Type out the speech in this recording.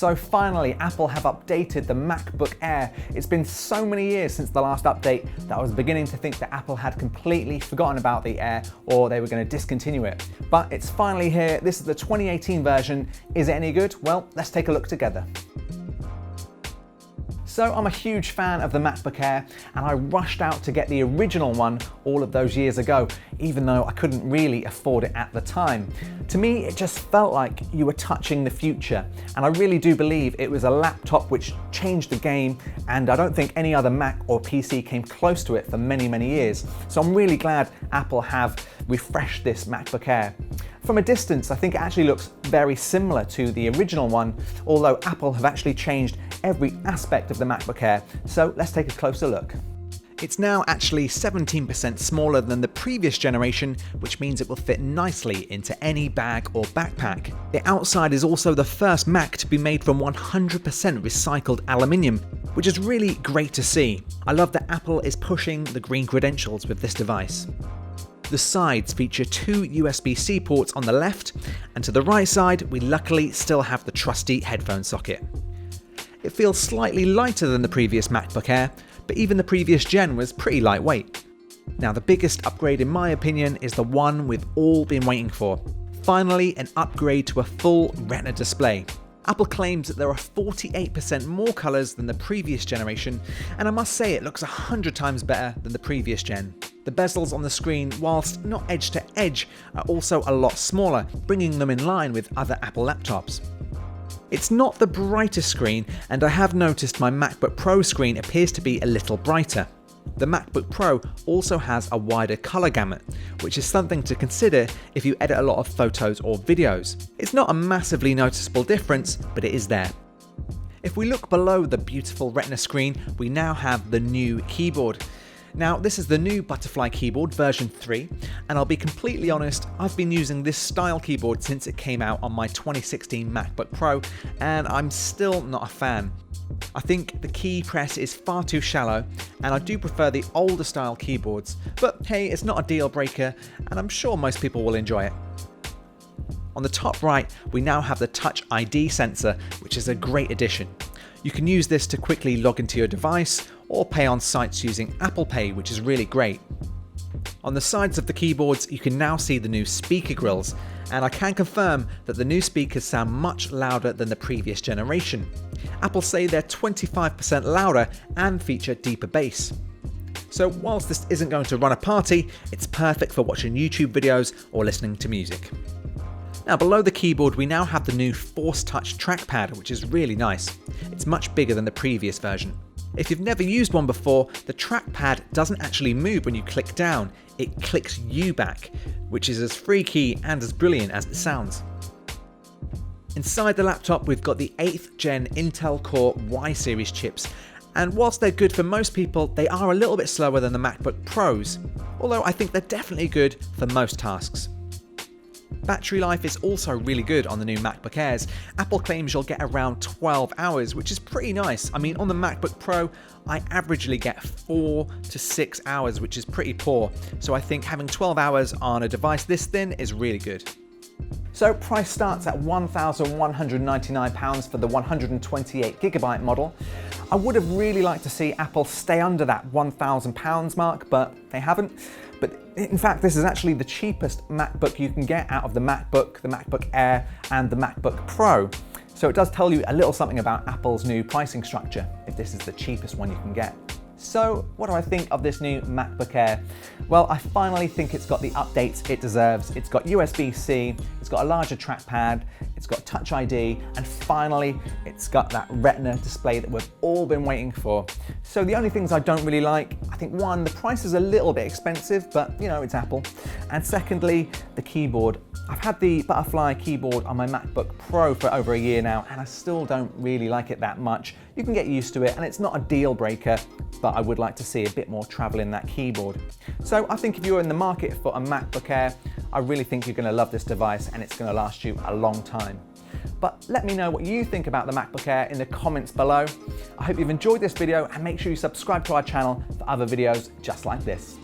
So finally, Apple have updated the MacBook Air. It's been so many years since the last update that I was beginning to think that Apple had completely forgotten about the Air or they were going to discontinue it. But it's finally here. This is the 2018 version. Is it any good? Well, let's take a look together. So I'm a huge fan of the MacBook Air and I rushed out to get the original one all of those years ago, even though I couldn't really afford it at the time. To me, it just felt like you were touching the future, and I really do believe it was a laptop which changed the game, and I don't think any other Mac or PC came close to it for many, many years. So I'm really glad Apple have refreshed this MacBook Air. From a distance, I think it actually looks very similar to the original one, although Apple have actually changed every aspect of the MacBook Air, so let's take a closer look. It's now actually 17% smaller than the previous generation, which means it will fit nicely into any bag or backpack. The outside is also the first Mac to be made from 100% recycled aluminium, which is really great to see. I love that Apple is pushing the green credentials with this device. The sides feature two USB-C ports on the left, and to the right side we luckily still have the trusty headphone socket. It feels slightly lighter than the previous MacBook Air, but even the previous gen was pretty lightweight. Now the biggest upgrade in my opinion is the one we've all been waiting for. Finally, an upgrade to a full Retina display. Apple claims that there are 48% more colours than the previous generation, and I must say it looks 100 times better than the previous gen. The bezels on the screen, whilst not edge to edge, are also a lot smaller, bringing them in line with other Apple laptops. It's not the brightest screen, and I have noticed my MacBook Pro screen appears to be a little brighter. The MacBook Pro also has a wider colour gamut, which is something to consider if you edit a lot of photos or videos. It's not a massively noticeable difference, but it is there. If we look below the beautiful Retina screen, we now have the new keyboard. Now, this is the new Butterfly keyboard version 3, and I'll be completely honest, I've been using this style keyboard since it came out on my 2016 MacBook Pro, and I'm still not a fan. I think the key press is far too shallow, and I do prefer the older style keyboards, but hey, it's not a deal breaker, and I'm sure most people will enjoy it. On the top right, we now have the Touch ID sensor, which is a great addition. You can use this to quickly log into your device or pay on sites using Apple Pay, which is really great. On the sides of the keyboards, you can now see the new speaker grills, and I can confirm that the new speakers sound much louder than the previous generation. Apple say they're 25% louder and feature deeper bass. So whilst this isn't going to run a party, it's perfect for watching YouTube videos or listening to music. Now below the keyboard we now have the new Force Touch trackpad, which is really nice. It's much bigger than the previous version. If you've never used one before, the trackpad doesn't actually move when you click down, it clicks you back, which is as freaky and as brilliant as it sounds. Inside the laptop we've got the 8th gen Intel Core Y series chips, and whilst they're good for most people, they are a little bit slower than the MacBook Pros, although I think they're definitely good for most tasks. Battery life is also really good on the new MacBook Airs. Apple claims you'll get around 12 hours, which is pretty nice. I mean, on the MacBook Pro, I averagely get 4 to 6 hours, which is pretty poor. So I think having 12 hours on a device this thin is really good. So price starts at £1,199 for the 128GB model. I would have really liked to see Apple stay under that £1,000 mark, but they haven't. But in fact, this is actually the cheapest MacBook you can get out of the MacBook Air, and the MacBook Pro. So it does tell you a little something about Apple's new pricing structure, if this is the cheapest one you can get. So what do I think of this new MacBook Air? Well, I finally think it's got the updates it deserves. It's got USB-C, it's got a larger trackpad, it's got Touch ID, and finally, it's got that Retina display that we've all been waiting for. So the only things I don't really like, I think one, the price is a little bit expensive, but you know, it's Apple. And secondly, the keyboard. I've had the Butterfly keyboard on my MacBook Pro for over a year now, and I still don't really like it that much. You can get used to it, and it's not a deal breaker, but I would like to see a bit more travel in that keyboard. So I think if you're in the market for a MacBook Air, I really think you're going to love this device, and it's going to last you a long time. But let me know what you think about the MacBook Air in the comments below. I hope you've enjoyed this video, and make sure you subscribe to our channel for other videos just like this.